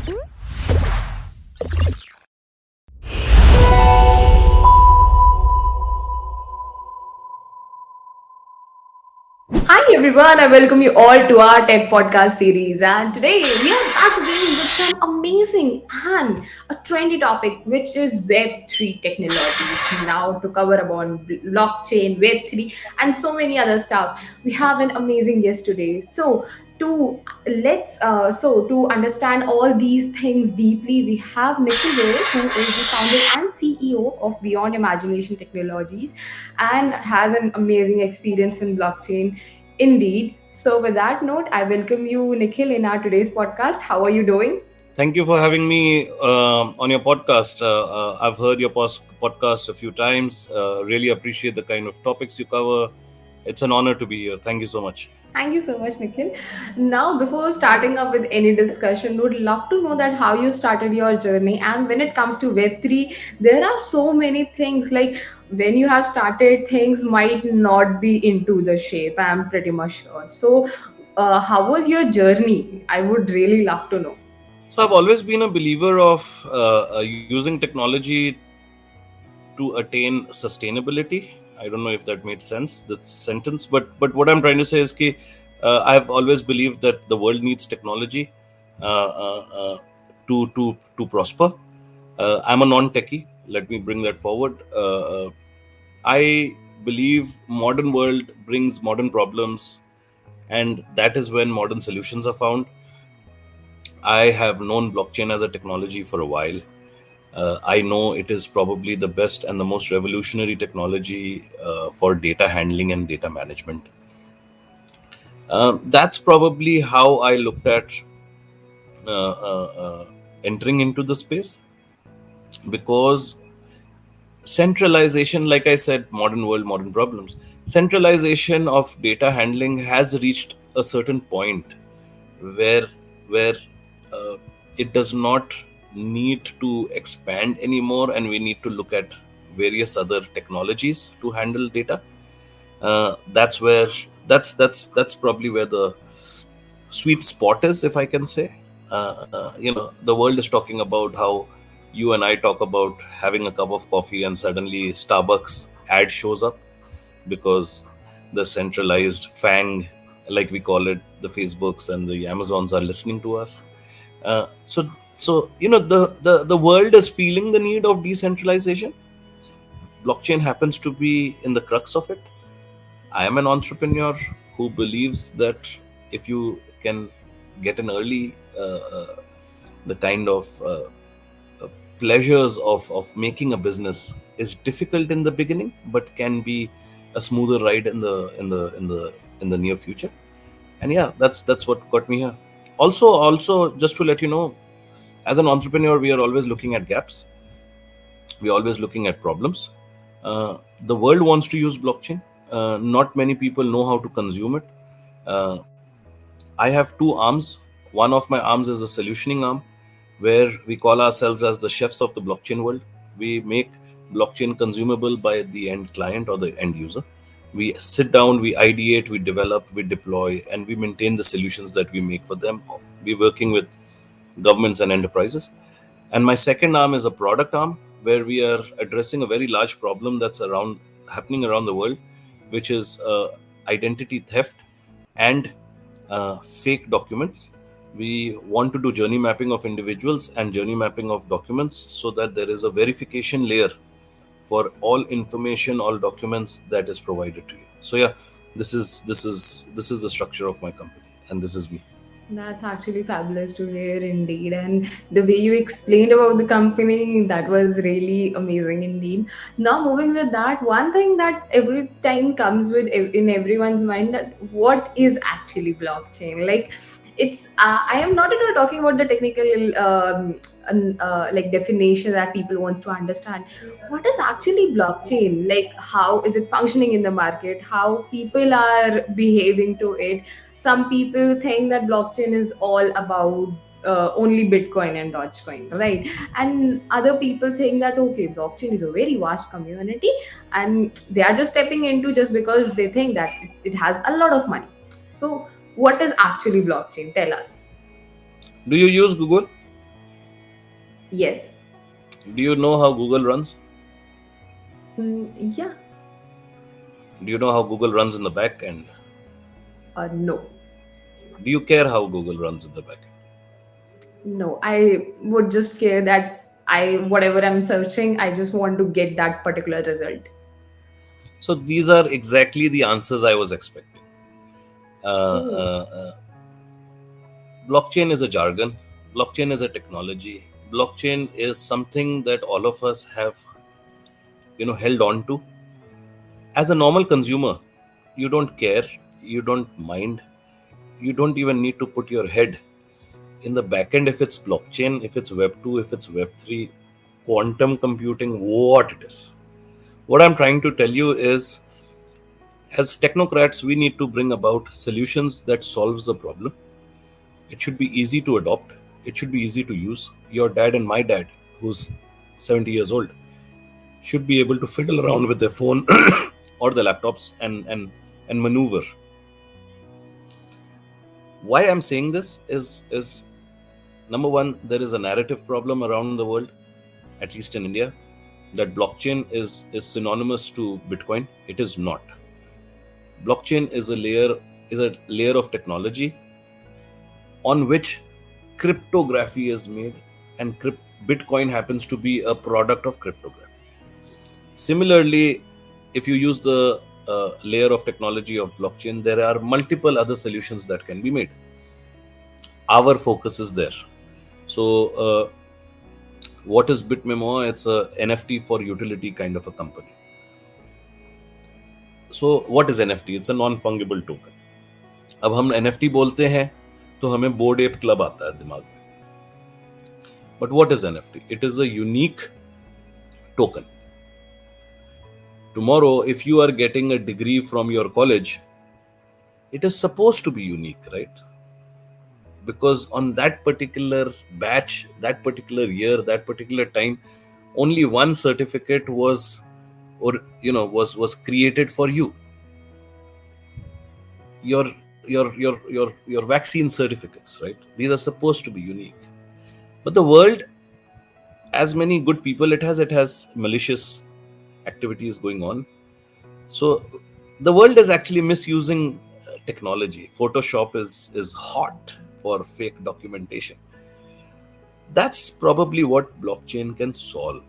Hi everyone, I welcome you all to our tech podcast series. And today we are back again with some amazing and a trendy topic, which is Web3 technologies. Now to cover about blockchain, Web3, and so many other stuff. We have an amazing guest today. To understand all these things deeply, we have Nikhil here, who is the founder and CEO of Beyond Imagination Technologies and has an amazing experience in blockchain. Indeed. So, with that note, I welcome you, Nikhil, in our today's podcast. How are you doing? Thank you for having me on your podcast. I've heard your podcast a few times. Really appreciate the kind of topics you cover. It's an honor to be here. Thank you so much. Thank you so much, Nikhil. Now, before starting up with any discussion, would love to know that how you started your journey. And when it comes to Web3, there are so many things like when you have started, things might not be into the shape. I'm pretty much sure. So, how was your journey? I would really love to know. So I've always been a believer of using technology to attain sustainability. I don't know if that made sense, that sentence, but what I'm trying to say is that I've always believed that the world needs technology uh, uh, uh, to prosper. I'm a non-techie. Let me bring that forward. I believe modern world brings modern problems, and that is when modern solutions are found. I have known blockchain as a technology for a while. I know it is probably the best and the most revolutionary technology for data handling and data management. That's probably how I looked at uh, uh, uh, entering into the space, because centralization, like I said, modern world, modern problems. Centralization of data handling has reached a certain point where where uh, it does not need to expand anymore, and we need to look at various other technologies to handle data. That's where that's probably where the sweet spot is, if I can say. The world is talking about how you and I talk about having a cup of coffee and suddenly Starbucks ad shows up because the centralized fang, like we call it, the Facebooks and the Amazons are listening to us. The world is feeling the need of decentralization. Blockchain happens to be in the crux of it. I am an entrepreneur who believes that if you can get an early the kind of pleasures of making a business is difficult in the beginning, but can be a smoother ride in the near future. And yeah, that's what got me here. Also, just to let you know, as an entrepreneur, we are always looking at gaps. We're always looking at problems. The world wants to use blockchain. Not many people know how to consume it. Uh, I have two arms. One of my arms is a solutioning arm, where we call ourselves as the chefs of the blockchain world. We make blockchain consumable by the end client or the end user. We sit down, we ideate, we develop, we deploy, and we maintain the solutions that we make for them. We're working with governments and enterprises. And my second arm is a product arm, where we are addressing a very large problem that's around happening around the world, which is identity theft and fake documents. We want to do journey mapping of individuals and journey mapping of documents, so that there is a verification layer for all information, all documents that is provided to you. So yeah, this is the structure of my company, and this is me. That's actually fabulous to hear indeed. And the way you explained about the company, that was really amazing indeed. Now, moving with that, one thing that every time comes with in everyone's mind, that what is actually blockchain? Like, I am not at all talking about the technical like definition that people wants to understand. What is actually blockchain? Like, how is it functioning in the market? How people are behaving to it? Some people think that blockchain is all about only Bitcoin and Dogecoin, right? And other people think that okay, blockchain is a very vast community, and they are just stepping into just because they think that it has a lot of money. So, what is actually blockchain? Tell us. Do you use Google? Yes. Do you know how Google runs? Yeah. Do you know how Google runs in the back end? No. Do you care how Google runs in the back end? No, I would just care that whatever I'm searching, I just want to get that particular result. So these are exactly the answers I was expecting. Oh, Blockchain is a jargon. Blockchain is a technology. Blockchain is something that all of us have, held on to. As a normal consumer, you don't care, you don't mind, you don't even need to put your head in the back end if it's blockchain, if it's Web 2, if it's Web 3, quantum computing, what it is. What I'm trying to tell you is, as technocrats, we need to bring about solutions that solves the problem. It should be easy to adopt. It should be easy to use. Your dad and my dad, who's 70 years old, should be able to fiddle around with their phone or the laptops and maneuver. Why I'm saying this is number one, there is a narrative problem around the world, at least in India, that blockchain is synonymous to Bitcoin. It is not. Blockchain is a layer of technology on which cryptography is made, and Bitcoin happens to be a product of cryptography. Similarly, if you use the layer of technology of blockchain, there are multiple other solutions that can be made. Our focus is there. So, what is Bitmemo? It's a NFT for utility kind of a company. So, what is NFT? It's a non-fungible token. अब हम NFT बोलते हैं तो हमें board app club आता है दिमाग में. But what is NFT? It is a unique token. Tomorrow, if you are getting a degree from your college, it is supposed to be unique, right? Because on that particular batch, that particular year, that particular time, only one certificate was, or was created for you. Your vaccine certificates, right? These are supposed to be unique. But the world, as many good people it has malicious activities going on. So the world is actually misusing technology. Photoshop is hot for fake documentation. That's probably what blockchain can solve.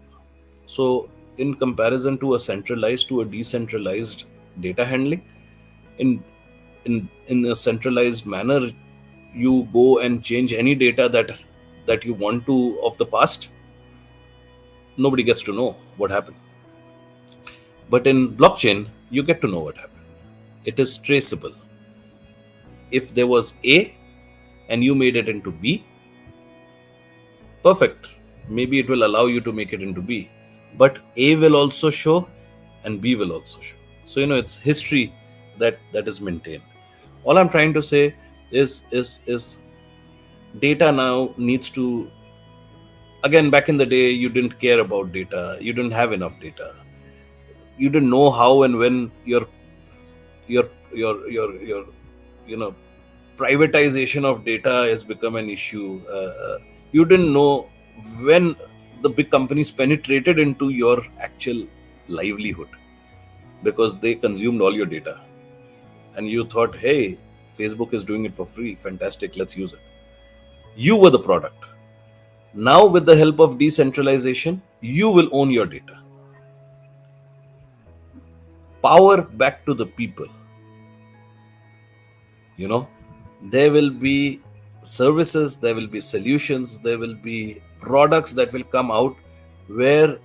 So in comparison to a decentralized data handling, in in a centralized manner, you go and change any data that you want to of the past. Nobody gets to know what happened. But in blockchain, you get to know what happened. It is traceable. If there was A and you made it into B, perfect. Maybe it will allow you to make it into B. But A will also show and B will also show. So it's history that is maintained. All I'm trying to say is data now needs to, again, back in the day you didn't care about data, you didn't have enough data, you didn't know how and when your privatization of data has become an issue. You didn't know when the big companies penetrated into your actual livelihood because they consumed all your data, and you thought, hey, Facebook is doing it for free, fantastic, let's use it. You were the product. Now with the help of decentralization, you will own your data. Power back to the people. you know there will be services, there will be solutions, there will be products that will come out where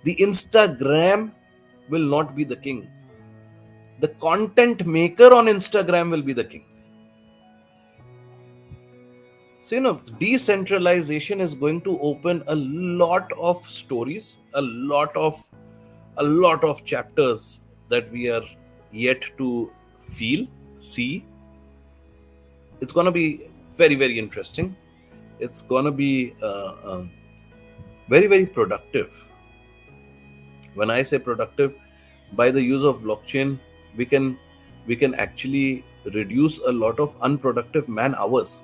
the Instagram will not be the king. The content maker on Instagram will be the king. So decentralization is going to open a lot of stories, a lot of chapters that we are yet to feel, see. It's going to be very, very interesting. It's going to be very, very productive. When I say productive, by the use of blockchain, we can we can actually reduce a lot of unproductive man hours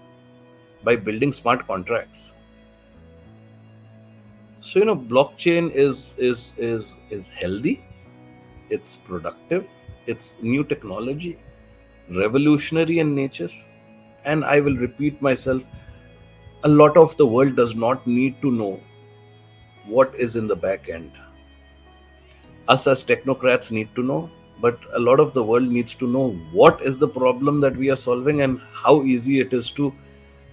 by building smart contracts. So blockchain is healthy, it's productive, it's new technology, revolutionary in nature. And I will repeat myself, a lot of the world does not need to know what is in the back end. Us as technocrats need to know, but a lot of the world needs to know what is the problem that we are solving and how easy it is to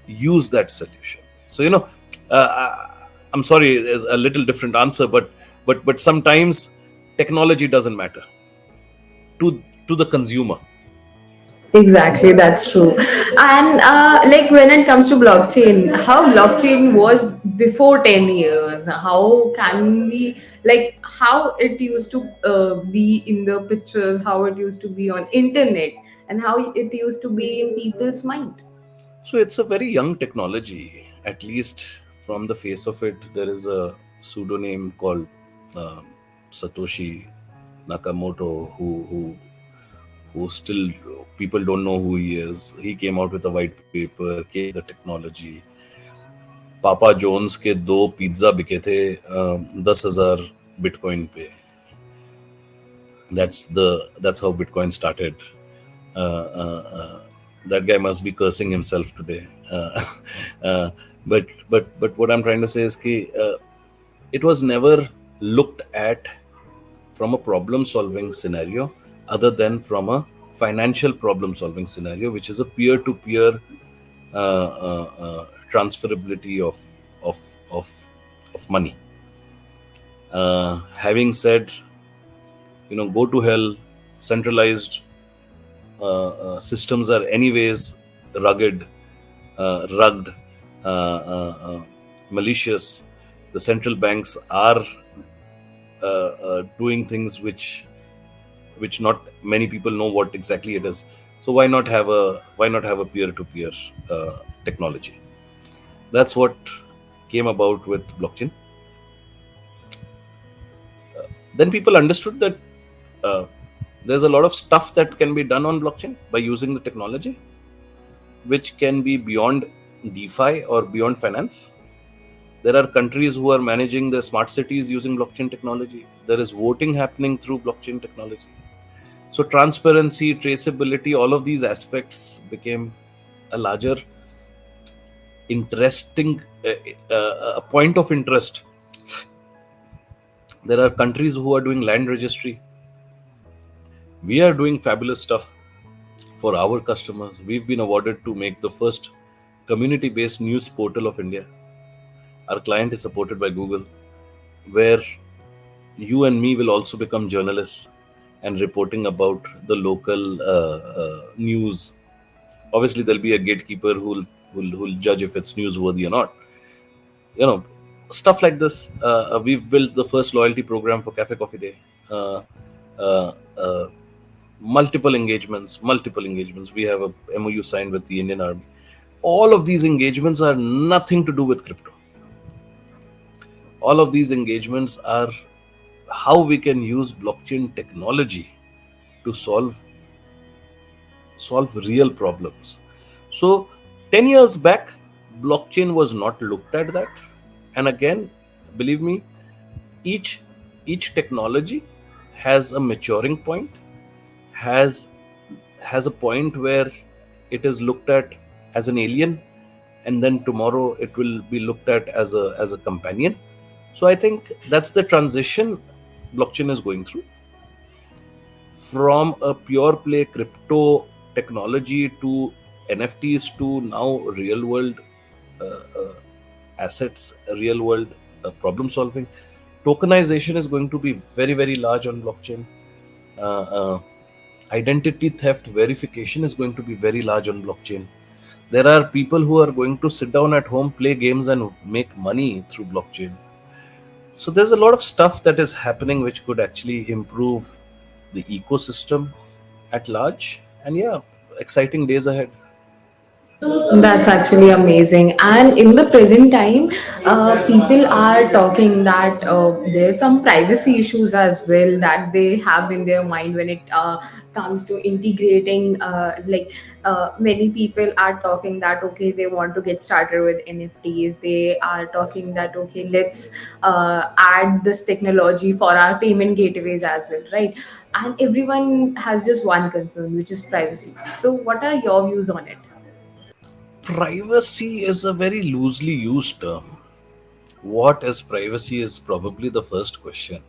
use that solution. So I'm sorry, a little different answer, but sometimes technology doesn't matter to the consumer. Exactly, that's true. And like when it comes to blockchain, how blockchain was before 10 years, how can we, like, how it used to be in the pictures, how it used to be on internet, and how it used to be in people's mind. So it's a very young technology, at least from the face of it. There is a pseudonym called um Satoshi Nakamoto, who still people don't know who he is. He came out with a white paper, came with the technology. पापा Jones के दो pizza बिके थे 10,000 bitcoin पे. That's how Bitcoin started. That guy must be cursing himself today. Uh, but what I'm trying to say is that it was never looked at from a problem solving scenario other than from a financial problem solving scenario, which is a peer to peer transferability of of of money. Having said, go to hell, centralized systems are anyways rugged, malicious. The central banks are doing things which not many people know what exactly it is. So why not have a peer to peer technology? That's what came about with blockchain. Then people understood that uh, there's a lot of stuff that can be done on blockchain by using the technology, which can be beyond DeFi or beyond finance. There are countries who are managing their smart cities using blockchain technology. There is voting happening through blockchain technology. So, transparency, traceability, all of these aspects became a larger, interesting a point of interest. There are countries who are doing land registry. We are doing fabulous stuff for our customers. We've been awarded to make the first community based news portal of India. Our client is supported by Google, where you and me will also become journalists and reporting about the local news. Obviously, there'll be a gatekeeper who'll judge if it's newsworthy or not. You know, Stuff like this. We've built the first loyalty program for Cafe Coffee Day. Uh, uh, uh, multiple engagements. We have a MOU signed with the Indian Army. All of these engagements are nothing to do with crypto. All of these engagements are how we can use blockchain technology to solve real problems. So 10 years back, blockchain was not looked at that. And again, believe me, each each technology has a maturing point, has has a point where it is looked at as an alien, and then tomorrow it will be looked at as a companion. So I think that's the transition blockchain is going through, from a pure play crypto technology to NFTs to now real world assets, real world problem solving. Tokenization is going to be very, very large on blockchain. Uh, uh, Identity theft verification is going to be very large on blockchain. There are people who are going to sit down at home, play games, and make money through blockchain. So there's a lot of stuff that is happening which could actually improve the ecosystem at large. And yeah, exciting days ahead. That's actually amazing. And in the present time, people are talking that there's some privacy issues as well that they have in their mind when it comes to integrating. Many people are talking that okay, they want to get started with NFTs. They are talking that okay, let's add this technology for our payment gateways as well, right? And everyone has just one concern, which is privacy. So, what are your views on it? Privacy is a very loosely used term. What is privacy is probably the first question.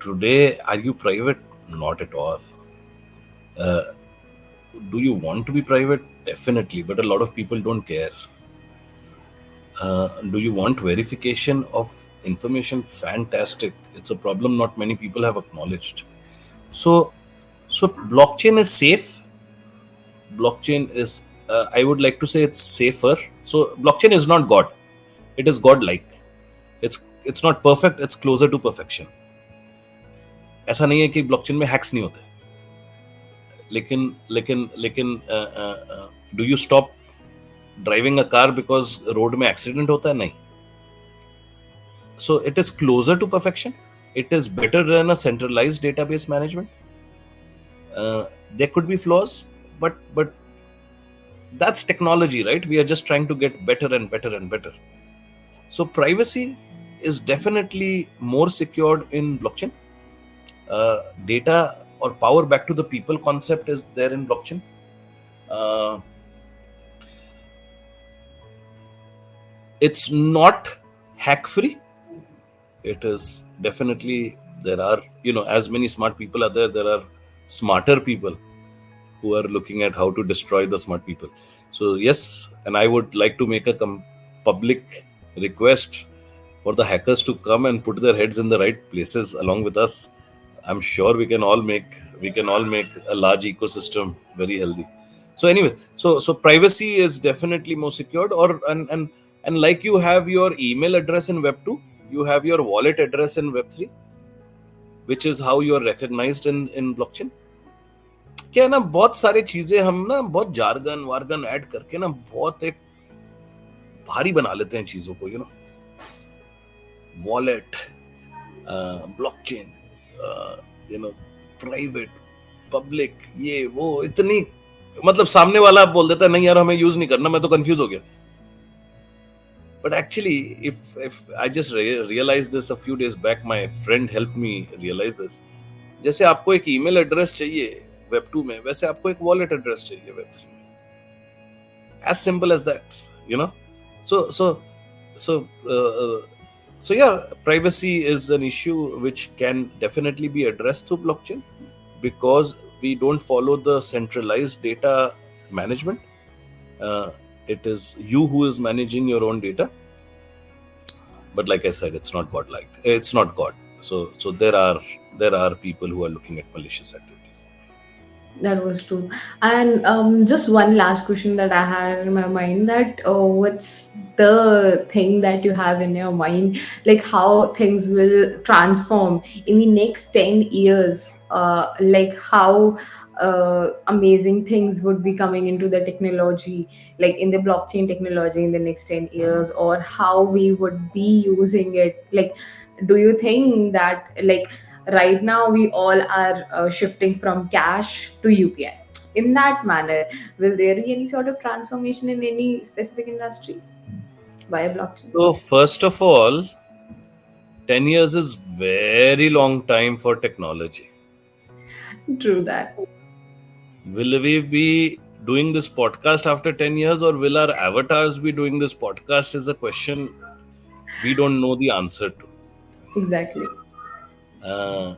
Today, are you private? Not at all. Do you want to be private? Definitely, but a lot of people don't care. Do you want verification of information? Fantastic. It's a problem not many people have acknowledged. So, so blockchain is safe. Blockchain is, I would like to say it's safer. So blockchain is not God. It is God-like. It's not perfect. It's closer to perfection. ऐसा नहीं है कि blockchain में hacks नहीं होते. लेकिन do you stop driving a car because road में accident होता है? नहीं. So it is closer to perfection. It is better than a centralized database management. There could be flaws, but that's technology, right? We are just trying to get better and better and better. So privacy is definitely more secured in blockchain. Data or power back to the people concept is there in blockchain. Uh, it's not hack free. It is definitely, there are, as many smart people are there, there are smarter people who are looking at how to destroy the smart people. So yes, and I would like to make a public request for the hackers to come and put their heads in the right places along with us. I'm sure we can all make a large ecosystem very healthy. So anyway, so privacy is definitely more secured. Or and like you have your email address in Web 2, you have your wallet address in Web 3, which is how you are recognized in blockchain. क्या है ना, बहुत सारी चीजें हम ना बहुत jargon वार्गन add करके ना बहुत एक भारी बना लेते हैं चीजों को, wallet, blockchain, you know private, public, ये वो इतनी, मतलब सामने वाला बोल देता है नहीं यार हमें यूज नहीं करना, मैं तो कंफ्यूज हो गया. But actually if I just realized this a few days back, my friend helped me realize this. जैसे आपको एक ईमेल एड्रेस चाहिए वेब 2 में, वैसे आपको एक वॉलेट एड्रेस चाहिए वेब 3 में. As simple as that, you know. So so so uh, uh, so yeah, privacy is an issue which can definitely be addressed through blockchain, because we don't follow the centralized data management. uh, it is you who is managing your own data, but like I said, it's not god like, it's not god. So there are people who are looking at malicious activities. That was true. And just one last question that I had in my mind, that what's the thing that you have in your mind, like how things will transform in the next 10 years, like how amazing things would be coming into the technology, like in the blockchain technology in the next 10 years, or how we would be using it. Like, do you think that, like, right now we all are shifting from cash to UPI? In that manner, will there be any sort of transformation in any specific industry via blockchain? So first of all, 10 years is very long time for technology. True that. Will we be doing this podcast after 10 years, or will our avatars be doing this podcast, is a question we don't know the answer to. Exactly. Uh,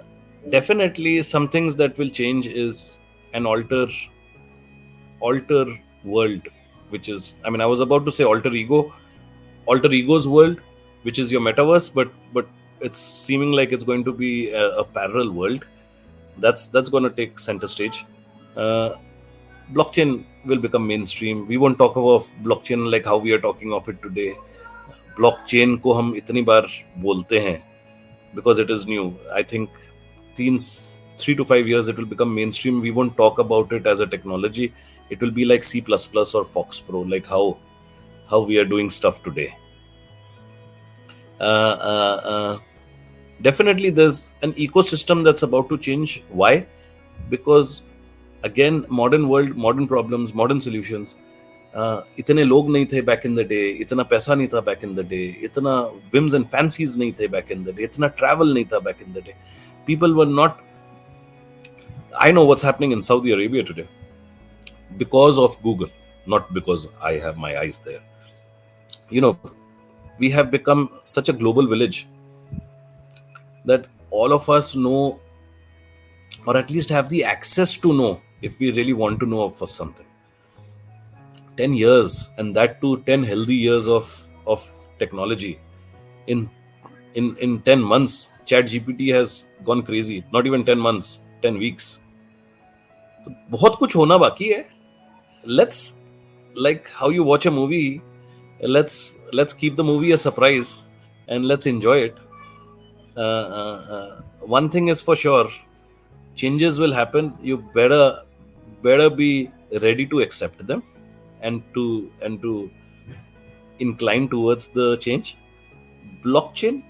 Definitely, some things that will change is an alter world, which is, I mean, I was about to say alter ego's world, which is your metaverse, but it's seeming like it's going to be a parallel world. That's going to take center stage. Uh, Blockchain will become mainstream. We won't talk about blockchain like how we are talking of it today. Blockchain को हम इतनी बार बोलते हैं because it is new. I think 3 to 5 years it will become mainstream. We won't talk about it as a technology. It will be like C++ or Fox Pro, like how we are doing stuff today. Uh, uh, uh, Definitely, there's an ecosystem that's about to change. Why? Because again, modern world, modern problems, modern solutions. इतने लोग नहीं थे back in the day, इतना पैसा नहीं था back in the day, इतना whims and fancies नहीं थे back in the day, इतना travel नहीं था back in the day. People were not. I know what's happening in Saudi Arabia today because of Google, not because I have my eyes there. You know, we have become such a global village that all of us know, or at least have the access to know, if we really want to know of something. 10 years, and that too 10 healthy years of technology. In in in 10 months, chat gpt has gone crazy. Not even 10 months, 10 weeks. तो बहुत कुछ होना बाकी है. Let's, like how you watch a movie, let's keep the movie a surprise and let's enjoy it. One thing is for sure, changes will happen. You better be ready to accept them, and to incline towards the change. Blockchain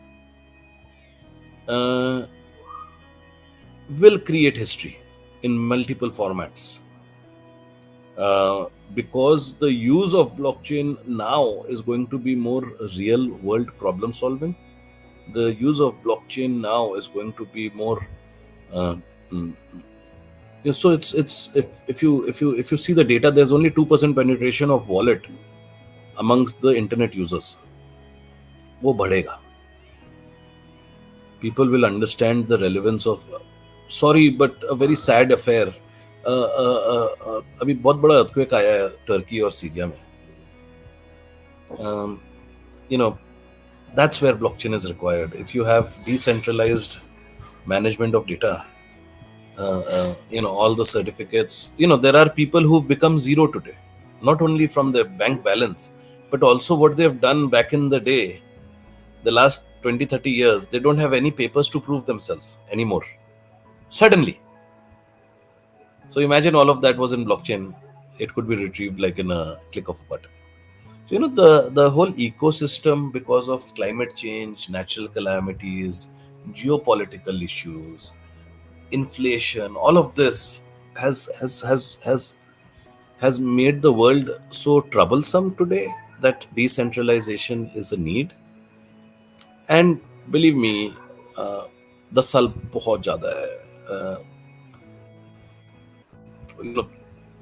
uh, will create history in multiple formats, because the use of blockchain now is going to be more real world problem solving. The use of blockchain now is going to be more uh, mm, yeah, so it's if you see the data, there's only 2% penetration of wallet amongst the internet users. वो बढ़ेगा. People will understand the relevance of, sorry but a very sad affair. अभी बहुत बड़ा earthquake आया है Turkey और Syria में. You know, that's where blockchain is required. If you have decentralized management of data, all the certificates, there are people who've become zero today, not only from their bank balance, but also what they've done back in the day. The last 20-30 years, they don't have any papers to prove themselves anymore suddenly. So imagine all of that was in blockchain. It could be retrieved like in a click of a button. So, the whole ecosystem, because of climate change, natural calamities, geopolitical issues, inflation, all of this has made the world so troublesome today that decentralization is a need. And believe me, 10 साल बहुत ज़्यादा है.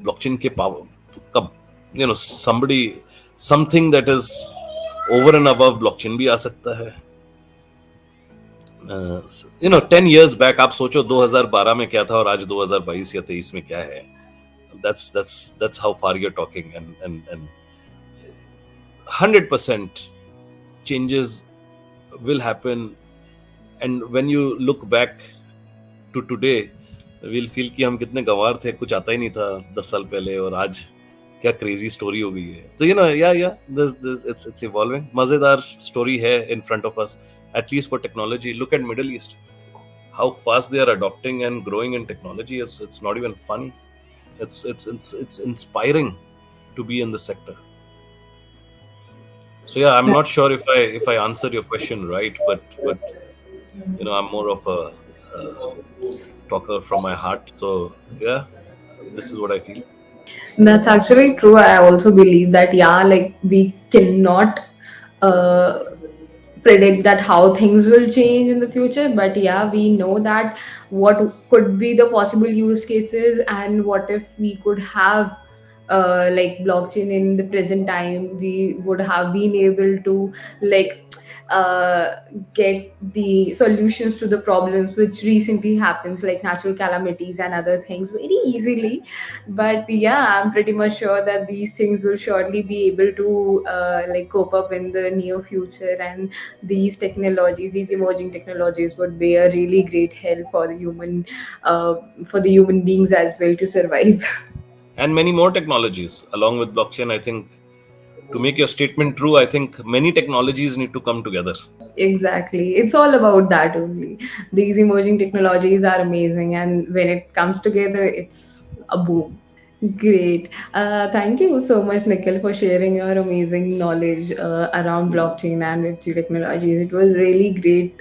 Blockchain के power कब, somebody, something that is over and above blockchain भी आ सकता है. 10 years back आप सोचो 2012 में क्या था और आज 2022 या 23 में क्या है. That's how far you're talking. And 100% changes will happen. And when you look back to today, we'll feel कि हम कितने गंवार थे, कुछ आता ही नहीं था 10 साल पहले, और आज क्या क्रेजी स्टोरी हो गई है. तो या it's evolving. मजेदार स्टोरी है in front of us, at least for technology. Look at Middle East, how fast they are adopting and growing in technology. It's not even funny. It's inspiring to be in the sector. So yeah, I'm not sure if I answered your question right, but I'm more of a talker from my heart. So yeah, this is what I feel. That's actually true. I also believe that, yeah, like we cannot uh, predict that how things will change in the future, but yeah, we know that what could be the possible use cases, and what if we could have like blockchain in the present time, we would have been able to like uh, get the solutions to the problems which recently happens, like natural calamities and other things, very easily. But yeah, I'm pretty much sure that these things will surely be able to like cope up in the near future, and these technologies, these emerging technologies, would be a really great help uh, for the human beings as well to survive. And many more technologies along with blockchain. I think to make your statement true, I think many technologies need to come together. Exactly, it's all about that only. These emerging technologies are amazing, and when it comes together, it's a boom. Great. Thank you so much, Nikhil, for sharing your amazing knowledge around blockchain and Web3 technologies. It was really great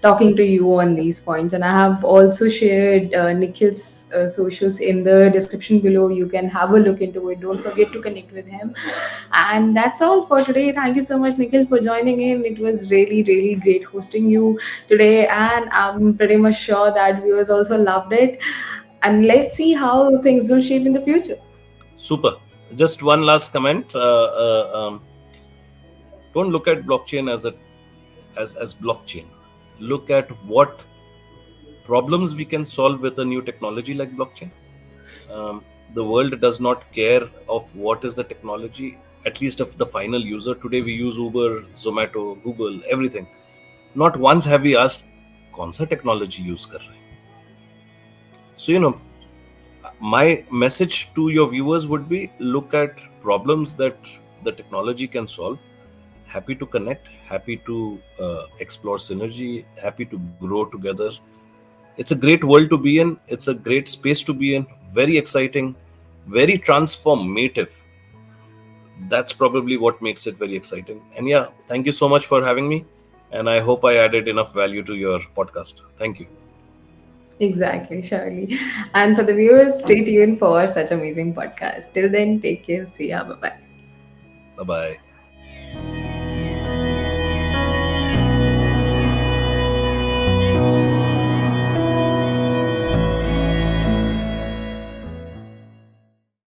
talking to you on these points. And I have also shared Nikhil's socials in the description below. You can have a look into it. Don't forget to connect with him. And that's all for today. Thank you so much, Nikhil, for joining in. It was really, really great hosting you today. And I'm pretty much sure that viewers also loved it, and let's see how things will shape in the future. Super. Just one last comment. Don't look at blockchain as blockchain. Look at what problems we can solve with a new technology like blockchain. The world does not care of what is the technology, at least of the final user. Today we use Uber, Zomato, Google, everything. Not once have we asked, कौन सा technology use कर रहे हैं? So, my message to your viewers would be, look at problems that the technology can solve. Happy to connect, happy to explore synergy, happy to grow together. It's a great world to be in, it's a great space to be in, very exciting, very transformative. That's probably what makes it very exciting. And yeah, thank you so much for having me, and I hope I added enough value to your podcast. Thank you. Exactly, surely. And for the viewers, stay tuned for such amazing podcast. Till then, take care. See ya. Bye bye. Bye bye.